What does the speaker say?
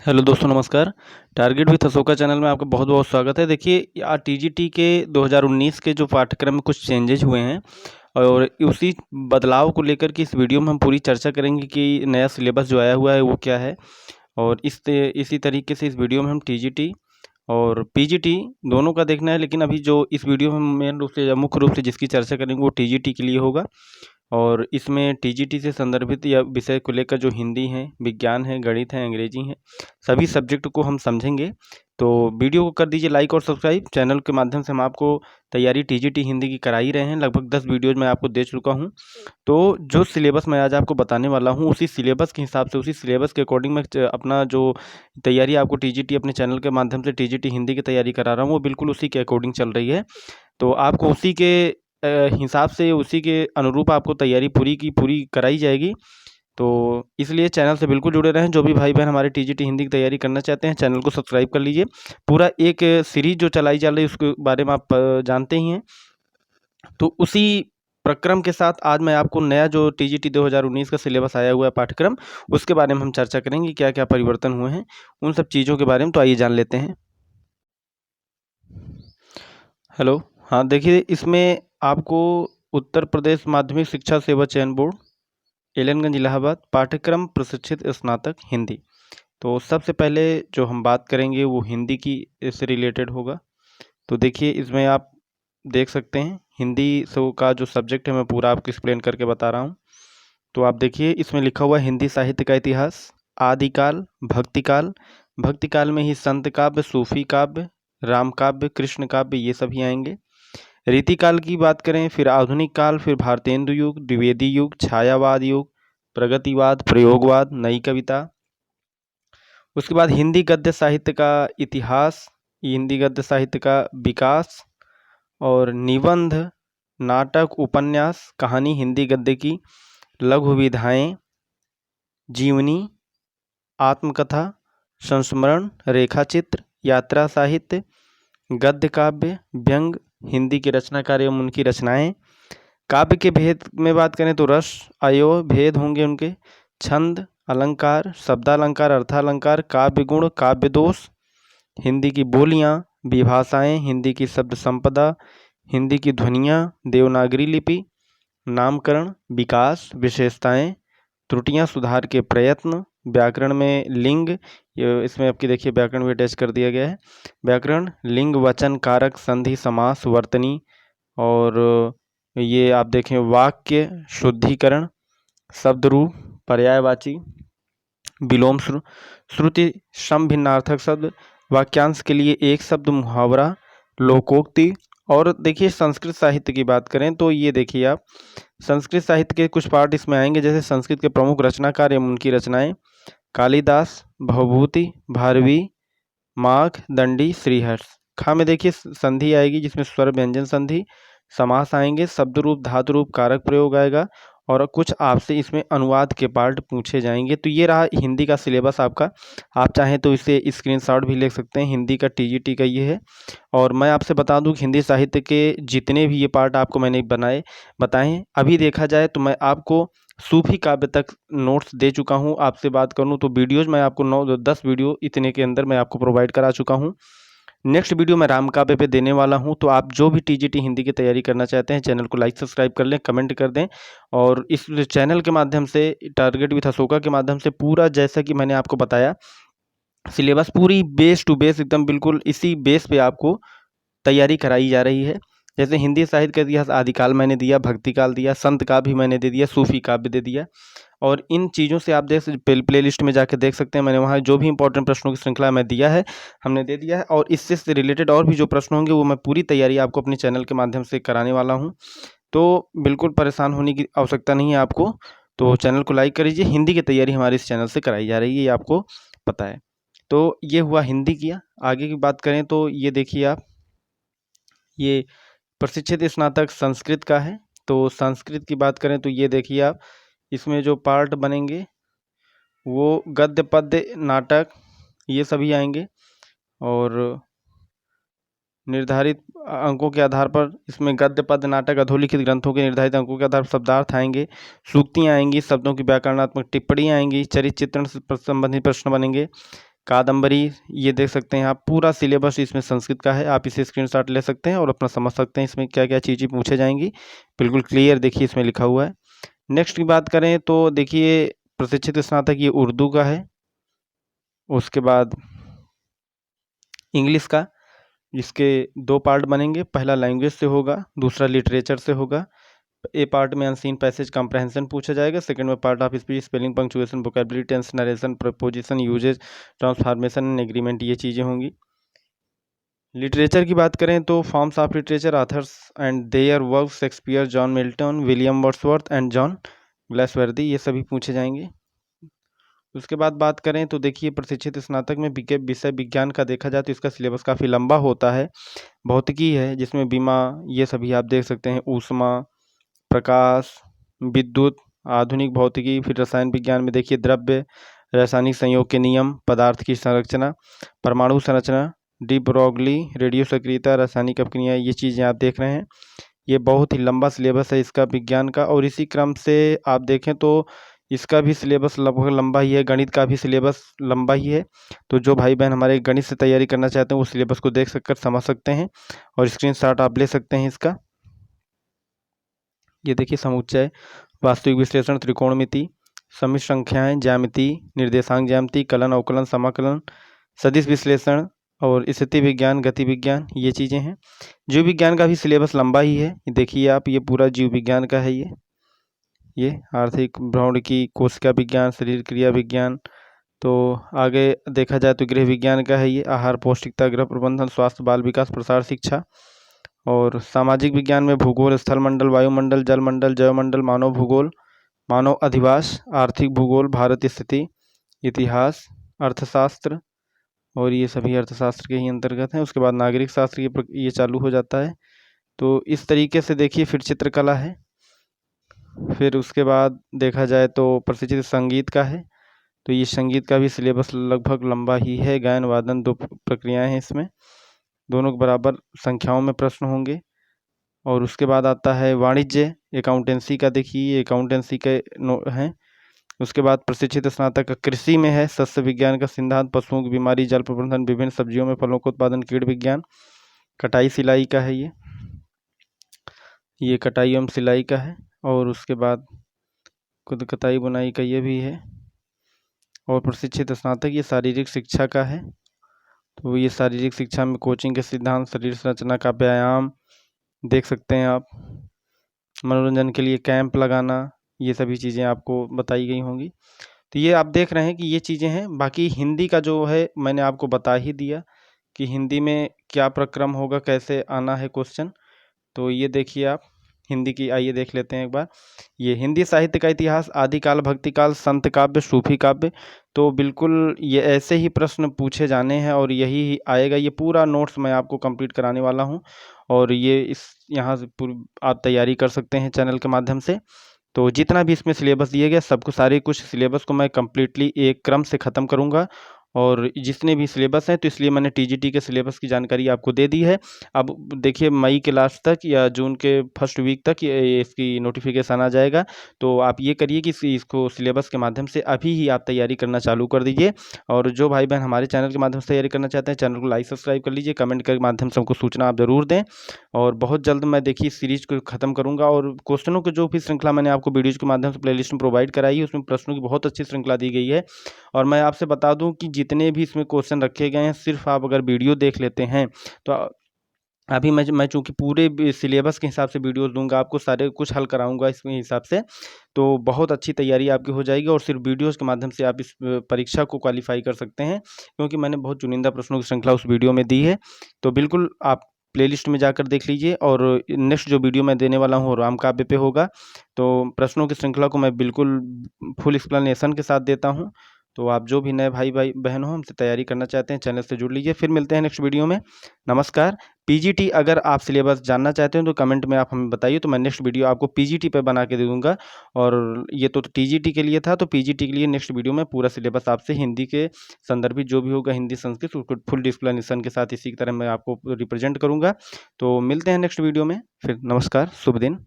Hello दोस्तों नमस्कार। Target with Ashoka channel में आपका बहुत बहुत स्वागत है। देखिए टीजीटी के 2019 के जो पाठ्यक्रम में कुछ चेंजेज हुए हैं और उसी बदलाव को लेकर के इस वीडियो में हम पूरी चर्चा करेंगे कि नया सिलेबस जो आया हुआ है वो क्या है। और इसी तरीके से इस वीडियो में हम टीजीटी और पीजीटी दोनों का देखना है, लेकिन अभी जो इस वीडियो में हम मेन रूप से या मुख्य रूप से जिसकी चर्चा करेंगे वो टीजीटी के लिए होगा। और इसमें टीजीटी से संदर्भित या विषय को लेकर जो हिंदी है, विज्ञान है, गणित है, अंग्रेजी है, सभी सब्जेक्ट को हम समझेंगे। तो वीडियो को कर दीजिए लाइक और सब्सक्राइब। चैनल के माध्यम से हम आपको तैयारी टीजीटी हिंदी की करा ही रहे हैं, लगभग 10 वीडियोज़ मैं आपको दे चुका हूं। तो जो सिलेबस मैं आज आपको बताने वाला हूं उसी सिलेबस के हिसाब से, उसी सिलेबस के अकॉर्डिंग मैं अपना जो तैयारी आपको टीजीटी अपने चैनल के माध्यम से टीजीटी हिंदी की तैयारी करा रहा हूँ वो बिल्कुल उसी के अकॉर्डिंग चल रही है। तो आपको उसी के हिसाब से, उसी के अनुरूप आपको तैयारी पूरी की पूरी कराई जाएगी। तो इसलिए चैनल से बिल्कुल जुड़े रहें। जो भी भाई बहन हमारे टीजीटी हिंदी की तैयारी करना चाहते हैं चैनल को सब्सक्राइब कर लीजिए। पूरा एक सीरीज जो चलाई जा रही है उसके बारे में आप जानते ही हैं। तो उसी प्रक्रम के साथ आज मैं आपको नया जो टीजीटी 2019 का सिलेबस आया हुआ है पाठ्यक्रम, उसके बारे में हम चर्चा करेंगे, क्या क्या परिवर्तन हुए हैं उन सब चीज़ों के बारे में। तो आइए जान लेते हैं। हेलो, हाँ देखिए, इसमें आपको उत्तर प्रदेश माध्यमिक शिक्षा सेवा चयन बोर्ड, एलनगंज इलाहाबाद, पाठ्यक्रम प्रशिक्षित स्नातक हिंदी। तो सबसे पहले जो हम बात करेंगे वो हिंदी की इससे रिलेटेड होगा। तो देखिए इसमें आप देख सकते हैं हिंदी से का जो सब्जेक्ट है मैं पूरा आपको एक्सप्लेन करके बता रहा हूँ। तो आप देखिए इसमें लिखा हुआ है हिंदी साहित्य का इतिहास, आदिकाल, भक्तिकाल, भक्तिकाल में ही संत काव्य, सूफी काव्य, राम काव्य, कृष्ण काव्य, ये सभी आएंगे। रीतिकाल की बात करें, फिर आधुनिक काल, फिर भारतेंदु युग, द्विवेदी युग, छायावाद युग, प्रगतिवाद, प्रयोगवाद, नई कविता। उसके बाद हिंदी गद्य साहित्य का इतिहास, हिंदी गद्य साहित्य का विकास और निबंध, नाटक, उपन्यास, कहानी हिंदी गद्य की, लघु विधाएं, जीवनी, आत्मकथा, संस्मरण, रेखाचित्र, यात्रा साहित्य, गद्य काव्य, व्यंग, हिंदी के रचनाकार एवं उनकी रचनाएं। काव्य के भेद में बात करें तो रस, अवयव, भेद होंगे उनके, छंद, अलंकार, शब्दालंकार, अर्थालंकार, काव्य गुण, काव्य दोष, हिंदी की बोलियां, विभाषाएं, हिंदी की शब्द संपदा, हिंदी की ध्वनियां, देवनागरी लिपि, नामकरण, विकास, विशेषताएं, त्रुटियां, सुधार के प्रयत्न, व्याकरण में लिंग, इसमें आपकी देखिए व्याकरण भी अटैच कर दिया गया है। व्याकरण, लिंग, वचन, कारक, संधि, समास, वर्तनी, और ये आप देखें वाक्य शुद्धिकरण, शब्द रूप, पर्यायवाची, विलोम, श्रुति, सम भिन्नार्थक शब्द, वाक्यांश के लिए एक शब्द, मुहावरा, लोकोक्ति। और देखिए संस्कृत साहित्य की बात करें तो ये देखिए आप संस्कृत साहित्य के कुछ पार्ट इसमें आएंगे, जैसे संस्कृत के प्रमुख रचनाकार एवं उनकी रचनाएं, कालिदास, भवभूति, भारवी, माघ, दंडी, श्रीहर्ष। खा में देखिए संधि आएगी जिसमें स्वर व्यंजन संधि, समास आएंगे, शब्द रूप, धातु रूप, कारक प्रयोग आएगा, और कुछ आपसे इसमें अनुवाद के पार्ट पूछे जाएंगे। तो ये रहा हिंदी का सिलेबस आपका। आप चाहें तो इसे स्क्रीनशॉट भी ले सकते हैं। हिंदी का टीजीटी का ये है। और मैं आपसे बता दूं कि हिंदी साहित्य के जितने भी ये पार्ट आपको मैंने बताए अभी देखा जाए तो मैं आपको सूफी काव्य तक नोट्स दे चुका हूँ। आपसे बात करूँ तो वीडियोज़ मैं आपको 9-10 वीडियो इतने के अंदर मैं आपको प्रोवाइड करा चुका हूँ। नेक्स्ट वीडियो मैं राम काव्य पे देने वाला हूं। तो आप जो भी टीजीटी हिंदी की तैयारी करना चाहते हैं चैनल को लाइक सब्सक्राइब कर लें, कमेंट कर दें। और इस चैनल के माध्यम से, टारगेट विथ अशोका के माध्यम से पूरा, जैसा कि मैंने आपको बताया, सिलेबस पूरी बेस टू बेस एकदम बिल्कुल इसी बेस पे आपको तैयारी कराई जा रही है। जैसे हिंदी साहित्य का इतिहास आदिकाल मैंने दिया, भक्तिकाल दिया, संत का भी मैंने दे दिया, सूफी काव्य दे दिया। और इन चीज़ों से आप प्ले लिस्ट में जाकर देख सकते हैं। मैंने वहाँ जो भी इंपॉर्टेंट प्रश्नों की श्रृंखला मैं दिया है, हमने दे दिया है। और इससे से रिलेटेड और भी जो प्रश्न होंगे वो मैं पूरी तैयारी आपको अपने चैनल के माध्यम से कराने वाला हूँ। तो बिल्कुल परेशान होने की आवश्यकता नहीं है आपको। तो चैनल को लाइक कर लीजिए। हिंदी की तैयारी हमारे इस चैनल से कराई जा रही है, ये आपको पता है। तो ये हुआ हिंदी की। आगे की बात करें तो ये देखिए आप, ये प्रशिक्षित स्नातक संस्कृत का है। तो संस्कृत की बात करें तो ये देखिए आप, इसमें जो पार्ट बनेंगे वो गद्य पद्य नाटक ये सभी आएंगे। और निर्धारित अंकों के आधार पर इसमें गद्य पद्य नाटक अधोलिखित ग्रंथों के निर्धारित अंकों के आधार पर शब्दार्थ आएंगे, सूक्तियाँ आएंगी, शब्दों की व्याकरणात्मक टिप्पणी आएंगी, चरित्र चित्रण से संबंधित प्रश्न बनेंगे, कादम्बरी, ये देख सकते हैं आप, पूरा सिलेबस इसमें संस्कृत का है। आप इसे स्क्रीनशॉट ले सकते हैं और अपना समझ सकते हैं इसमें क्या क्या चीज़ें पूछे जाएंगी। बिल्कुल क्लियर देखिए इसमें लिखा हुआ है। नेक्स्ट की बात करें तो देखिए प्रशिक्षित स्नातक ये उर्दू का है। उसके बाद इंग्लिश का, इसके दो पार्ट बनेंगे, पहला लैंग्वेज से होगा, दूसरा लिटरेचर से होगा। ए पार्ट में अनसीन पैसेज कॉम्प्रहेंशन पूछा जाएगा, सेकंड में part of speech, spelling, punctuation, vocabulary, tense, narration, preposition, usage, transformation and agreement, ये चीज़ें होंगी। लिटरेचर की बात करें तो forms of literature, authors and their work, Shakespeare, John Milton, William Wordsworth and John Galsworthy, ये सभी पूछे जाएंगे। उसके बाद बात करें तो देखिए प्रशिक्षित स्नातक में विषय विज्ञान का देखा जाए तो इसका सिलेबस काफ़ी लंबा होता है। भौतिकी है जिसमें बीमा, ये सभी आप देख सकते हैं, ऊष्मा, प्रकाश, विद्युत, आधुनिक भौतिकी, फिर रसायन विज्ञान में देखिए द्रव्य, रासायनिक संयोग के नियम, पदार्थ की संरचना, परमाणु संरचना, डी ब्रोगली, रेडियो सक्रियता, रासायनिक अपक्रिया, ये चीज़ें आप देख रहे हैं। ये बहुत ही लंबा सिलेबस है इसका विज्ञान का, और इसी क्रम से आप देखें तो इसका भी सिलेबस लगभग लंबा ही है, गणित का भी सिलेबस लंबा ही है। तो जो भाई बहन हमारे गणित से तैयारी करना चाहते हैं वो सिलेबस को देख सककर समझ सकते हैं और स्क्रीनशॉट आप ले सकते हैं इसका। ये देखिए समुच्चय, वास्तविक विश्लेषण, त्रिकोणमिति, सम्मिश्र संख्याएं, ज्यामिति, निर्देशांक ज्यामिति, कलन, अवकलन, समाकलन, सदिश विश्लेषण और स्थिति विज्ञान, गति विज्ञान, ये चीज़ें हैं। जीव विज्ञान का भी सिलेबस लंबा ही है, देखिए आप, ये पूरा जीव विज्ञान का है। ये आर्थिक, भ्रौणिकी, कोशिका विज्ञान, शरीर क्रिया विज्ञान। तो आगे देखा जाए तो गृह विज्ञान का है ये, आहार, पौष्टिकता, गृह प्रबंधन, स्वास्थ्य, बाल विकास, प्रसार, शिक्षा। और सामाजिक विज्ञान में भूगोल, स्थल मंडल, वायुमंडल, जलमंडल, जैवमंडल, मानव भूगोल, मानव अधिवास, आर्थिक भूगोल, भारत स्थिति, इतिहास, अर्थशास्त्र, और ये सभी अर्थशास्त्र के ही अंतर्गत हैं। उसके बाद नागरिक शास्त्र ये चालू हो जाता है। तो इस तरीके से देखिए फिर चित्रकला है। फिर उसके बाद देखा जाए तो प्रशिक्षित संगीत का है, तो ये संगीत का भी सिलेबस लगभग लंबा ही है। गायन वादन दो प्रक्रियाएं हैं इसमें, दोनों के बराबर संख्याओं में प्रश्न होंगे। और उसके बाद आता है वाणिज्य, अकाउंटेंसी का, देखिए अकाउंटेंसी के हैं। उसके बाद प्रशिक्षित स्नातक का कृषि में है, सस्य विज्ञान का सिद्धांत, पशुओं की बीमारी, जल प्रबंधन, विभिन्न सब्जियों में फलों का उत्पादन, कीट विज्ञान, कटाई सिलाई का है ये कटाई एवं सिलाई का है। और उसके बाद खुद कताई बुनाई का ये भी है। और प्रशिक्षित स्नातक ये शारीरिक शिक्षा का है, तो ये शारीरिक शिक्षा में कोचिंग के सिद्धांत, शरीर संरचना का व्यायाम देख सकते हैं आप, मनोरंजन के लिए कैंप लगाना, ये सभी चीज़ें आपको बताई गई होंगी। तो ये आप देख रहे हैं कि ये चीज़ें हैं। बाकी हिंदी का जो है मैंने आपको बता ही दिया कि हिंदी में क्या प्रक्रम होगा, कैसे आना है क्वेश्चन। तो ये देखिए आप हिंदी की, आइए देख लेते हैं एक बार। ये हिंदी साहित्य का इतिहास, आदिकाल, भक्तिकाल, संत काव्य, सूफी काव्य। तो बिल्कुल ये ऐसे ही प्रश्न पूछे जाने हैं और यही आएगा। ये पूरा नोट्स मैं आपको कंप्लीट कराने वाला हूँ और ये यहाँ से आप तैयारी कर सकते हैं चैनल के माध्यम से। तो जितना भी इसमें सिलेबस दिए गए सबको, सारे कुछ सिलेबस को मैं कम्प्लीटली एक क्रम से ख़त्म करूँगा और जितने भी सिलेबस हैं, तो इसलिए मैंने टीजीटी के सिलेबस की जानकारी आपको दे दी है। अब देखिए मई के लास्ट तक या जून के फर्स्ट वीक तक ये इसकी नोटिफिकेशन आ जाएगा। तो आप ये करिए कि इसको सिलेबस के माध्यम से अभी ही आप तैयारी करना चालू कर दीजिए। और जो भाई बहन हमारे चैनल के माध्यम से तैयारी करना चाहते हैं, चैनल को लाइक सब्सक्राइब कर लीजिए, कमेंट के माध्यम से हमको सूचना आप ज़रूर दें। और बहुत जल्द मैं देखिए इस सीरीज़ को ख़त्म करूँगा और क्वेश्चनों की जो भी श्रृंखला मैंने आपको वीडियोज़ के माध्यम से प्लेलिस्ट में प्रोवाइड कराई है, उसमें प्रश्नों की बहुत अच्छी श्रृंखला दी गई है। और मैं आपसे बता दूं कि जितने भी इसमें क्वेश्चन रखे गए हैं, सिर्फ आप अगर वीडियो देख लेते हैं तो अभी मैं चूँकि पूरे सिलेबस के हिसाब से वीडियोस दूंगा आपको, सारे कुछ हल कराऊंगा इसमें हिसाब से, तो बहुत अच्छी तैयारी आपकी हो जाएगी और सिर्फ वीडियोस के माध्यम से आप इस परीक्षा को क्वालिफाई कर सकते हैं, क्योंकि मैंने बहुत चुनिंदा प्रश्नों की श्रृंखला उस वीडियो में दी है। तो बिल्कुल आप प्लेलिस्ट में जाकर देख लीजिए। और नेक्स्ट जो वीडियो मैं देने वाला हूँ राम काव्य पे होगा, तो प्रश्नों की श्रृंखला को मैं बिल्कुल फुल एक्सप्लेनेशन के साथ देता हूँ। तो आप जो भी नए भाई बहन हो हमसे तैयारी करना चाहते हैं, चैनल से जुड़ लीजिए। फिर मिलते हैं नेक्स्ट वीडियो में। नमस्कार। पीजीटी अगर आप सिलेबस जानना चाहते हैं तो कमेंट में आप हमें बताइए, तो मैं नेक्स्ट वीडियो आपको पीजीटी पे बना के दे दूँगा। और ये तो टीजीटी के लिए था, तो पीजीटी के लिए नेक्स्ट वीडियो में पूरा सिलेबस आपसे हिंदी के संदर्भित जो भी होगा, हिंदी संस्कृत, उसको फुल एक्सप्लेनेशन के साथ इसी की तरह मैं आपको रिप्रेजेंट करूँगा। तो मिलते हैं नेक्स्ट वीडियो में। फिर नमस्कार, शुभ दिन।